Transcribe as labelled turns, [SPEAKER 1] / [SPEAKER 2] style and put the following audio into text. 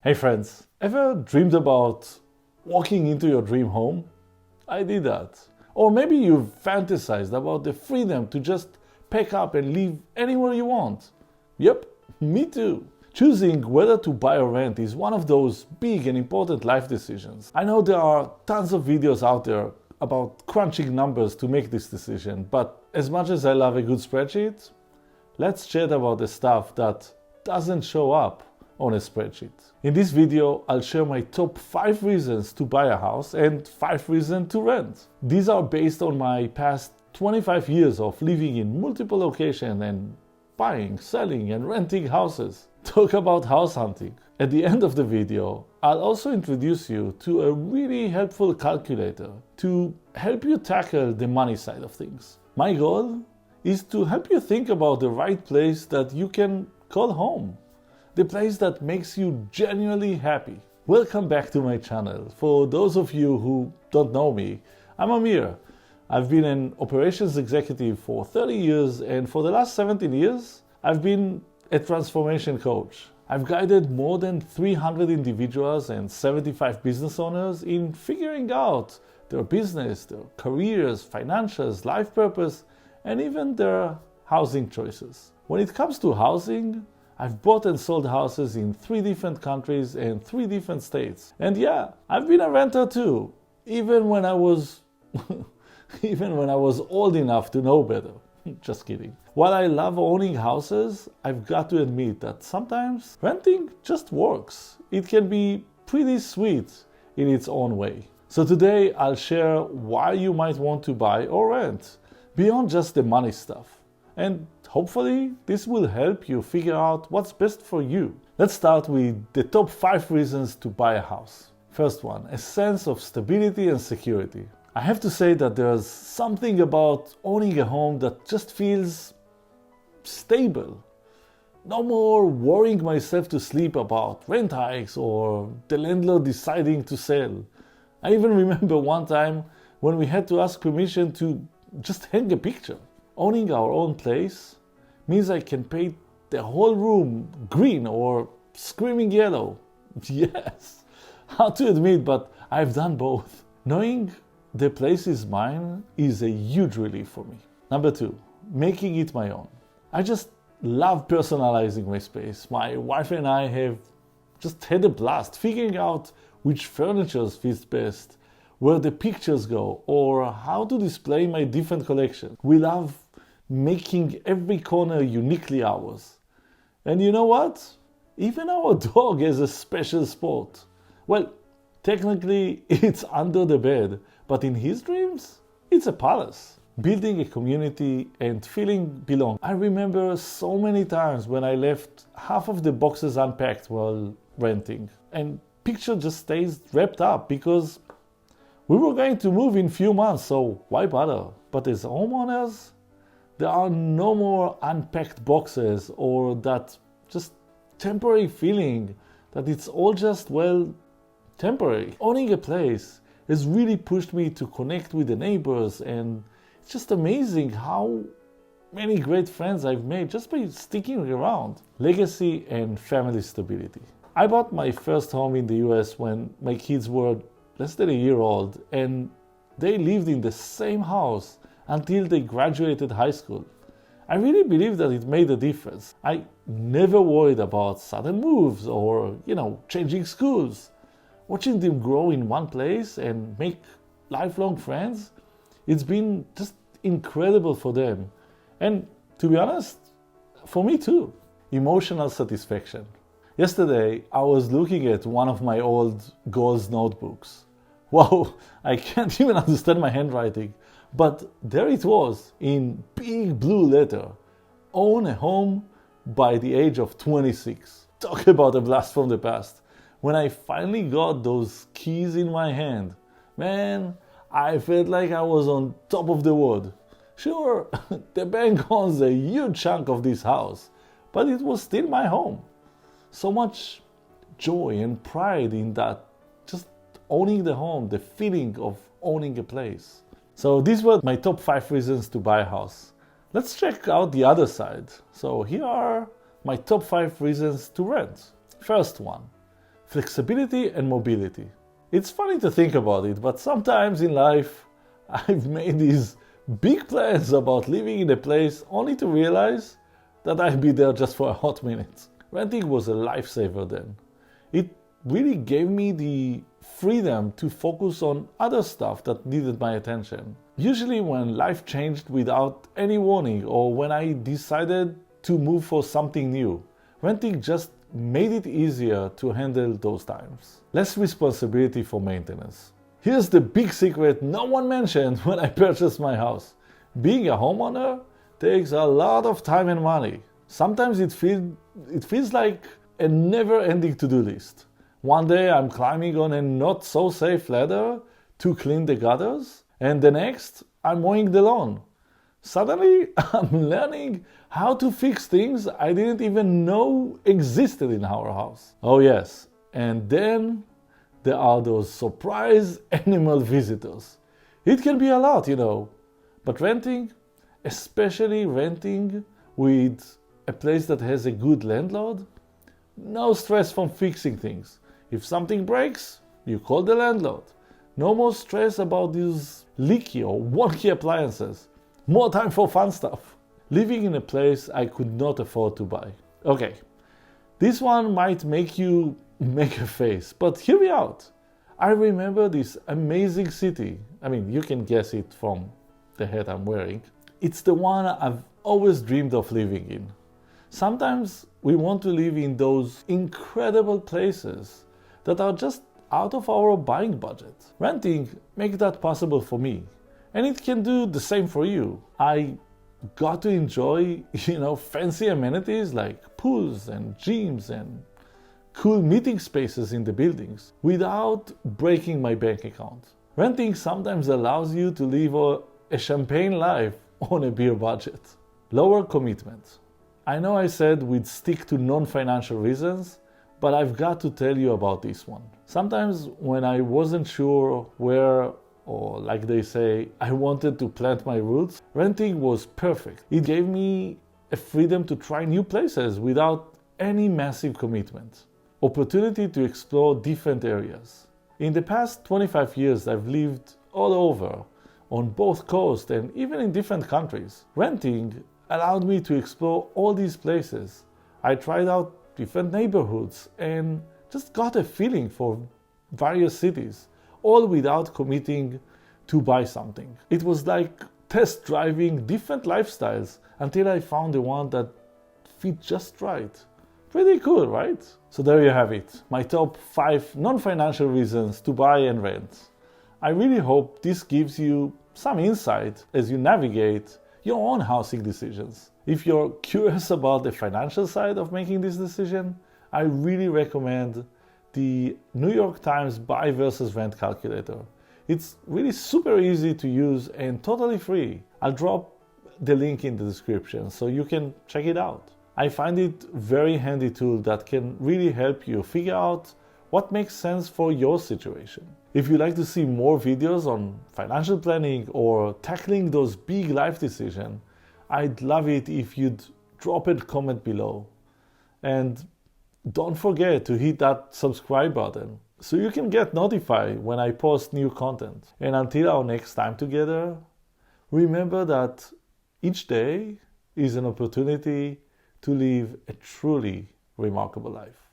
[SPEAKER 1] Hey friends, ever dreamed about walking into your dream home? I did that. Or maybe you've fantasized about the freedom to just pack up and live anywhere you want. Yep, me too. Choosing whether to buy or rent is one of those big and important life decisions. I know there are tons of videos out there about crunching numbers to make this decision, but as much as I love a good spreadsheet, let's chat about the stuff that doesn't show up on a spreadsheet. In this video, I'll share my top 5 reasons to buy a house and 5 reasons to rent. These are based on my past 25 years of living in multiple locations and buying, selling, and renting houses. Talk about house hunting. At the end of the video, I'll also introduce you to a really helpful calculator to help you tackle the money side of things. My goal is to help you think about the right place that you can call home. The place that makes you genuinely happy. Welcome back to my channel. For those of you who don't know me, I'm Amir. I've been an operations executive for 30 years, and for the last 17 years, I've been a transformation coach. I've guided more than 300 individuals and 75 business owners in figuring out their business, their careers, financials, life purpose, and even their housing choices. When it comes to housing, I've bought and sold houses in 3 different countries and 3 different states. And yeah, I've been a renter too, even when I was old enough to know better. Just kidding. While I love owning houses, I've got to admit that sometimes renting just works. It can be pretty sweet in its own way. So today I'll share why you might want to buy or rent, beyond just the money stuff. And hopefully this will help you figure out what's best for you. Let's start with the top 5 reasons to buy a house. First one, a sense of stability and security. I have to say that there's something about owning a home that just feels stable. No more worrying myself to sleep about rent hikes or the landlord deciding to sell. I even remember one time when we had to ask permission to just hang a picture. Owning our own place means I can paint the whole room green or screaming yellow. Yes, hard to admit, but I've done both. Knowing the place is mine is a huge relief for me. Number 2, making it my own. I just love personalizing my space. My wife and I have just had a blast figuring out which furniture fits best, where the pictures go, or how to display my different collections. We love making every corner uniquely ours. And you know what? Even our dog has a special spot. Well, technically it's under the bed, but in his dreams, it's a palace. Building a community and feeling belong. I remember so many times when I left half of the boxes unpacked while renting, and picture just stays wrapped up because we were going to move in few months, so why bother? But as homeowners, there are no more unpacked boxes or that just temporary feeling that it's all just, well, temporary. Owning a place has really pushed me to connect with the neighbors, and it's just amazing how many great friends I've made just by sticking around. Legacy and family stability. I bought my first home in the US when my kids were less than a year old, and they lived in the same house until they graduated high school. I really believe that it made a difference. I never worried about sudden moves or, changing schools. Watching them grow in one place and make lifelong friends, it's been just incredible for them. And to be honest, for me too. Emotional satisfaction. Yesterday, I was looking at one of my old goals notebooks. Wow, I can't even understand my handwriting. But there it was, in big blue letter. Own a home by the age of 26. Talk about a blast from the past. When I finally got those keys in my hand, man, I felt like I was on top of the world. Sure, the bank owns a huge chunk of this house, but it was still my home. So much joy and pride in that, just owning the home, the feeling of owning a place. So these were my top 5 reasons to buy a house. Let's check out the other side. So here are my top 5 reasons to rent. First one, flexibility and mobility. It's funny to think about it, but sometimes in life I've made these big plans about living in a place only to realize that I'll be there just for a hot minute. Renting was a lifesaver then. It really gave me the freedom to focus on other stuff that needed my attention. Usually when life changed without any warning or when I decided to move for something new, renting just made it easier to handle those times. Less responsibility for maintenance. Here's the big secret no one mentioned when I purchased my house. Being a homeowner takes a lot of time and money. Sometimes it feels like a never-ending to-do list. One day I'm climbing on a not-so-safe ladder to clean the gutters, and the next I'm mowing the lawn. Suddenly I'm learning how to fix things I didn't even know existed in our house. Oh yes, and then there are those surprise animal visitors. It can be a lot, but renting, especially renting with a place that has a good landlord, no stress from fixing things. If something breaks, you call the landlord. No more stress about these leaky or wonky appliances. More time for fun stuff. Living in a place I could not afford to buy. Okay, this one might make you make a face, but hear me out. I remember this amazing city. You can guess it from the hat I'm wearing. It's the one I've always dreamed of living in. Sometimes we want to live in those incredible places that are just out of our buying budget. Renting makes that possible for me, and it can do the same for you. I got to enjoy, fancy amenities like pools and gyms and cool meeting spaces in the buildings without breaking my bank account. Renting sometimes allows you to live a champagne life on a beer budget. Lower commitment. I know I said we'd stick to non-financial reasons, but I've got to tell you about this one. Sometimes when I wasn't sure where, or like they say, I wanted to plant my roots, renting was perfect. It gave me a freedom to try new places without any massive commitment. Opportunity to explore different areas. In the past 25 years, I've lived all over, on both coasts and even in different countries. Renting allowed me to explore all these places. I tried out different neighborhoods and just got a feeling for various cities, all without committing to buy something. It was like test driving different lifestyles until I found the one that fit just right. Pretty cool, right? So there you have it, my top 5 non-financial reasons to buy and rent. I really hope this gives you some insight as you navigate your own housing decisions. If you're curious about the financial side of making this decision, I really recommend the New York Times Buy versus Rent Calculator. It's really super easy to use and totally free. I'll drop the link in the description so you can check it out. I find it a very handy tool that can really help you figure out what makes sense for your situation. If you'd like to see more videos on financial planning or tackling those big life decisions, I'd love it if you'd drop a comment below. And don't forget to hit that subscribe button so you can get notified when I post new content. And until our next time together, remember that each day is an opportunity to live a truly remarkable life.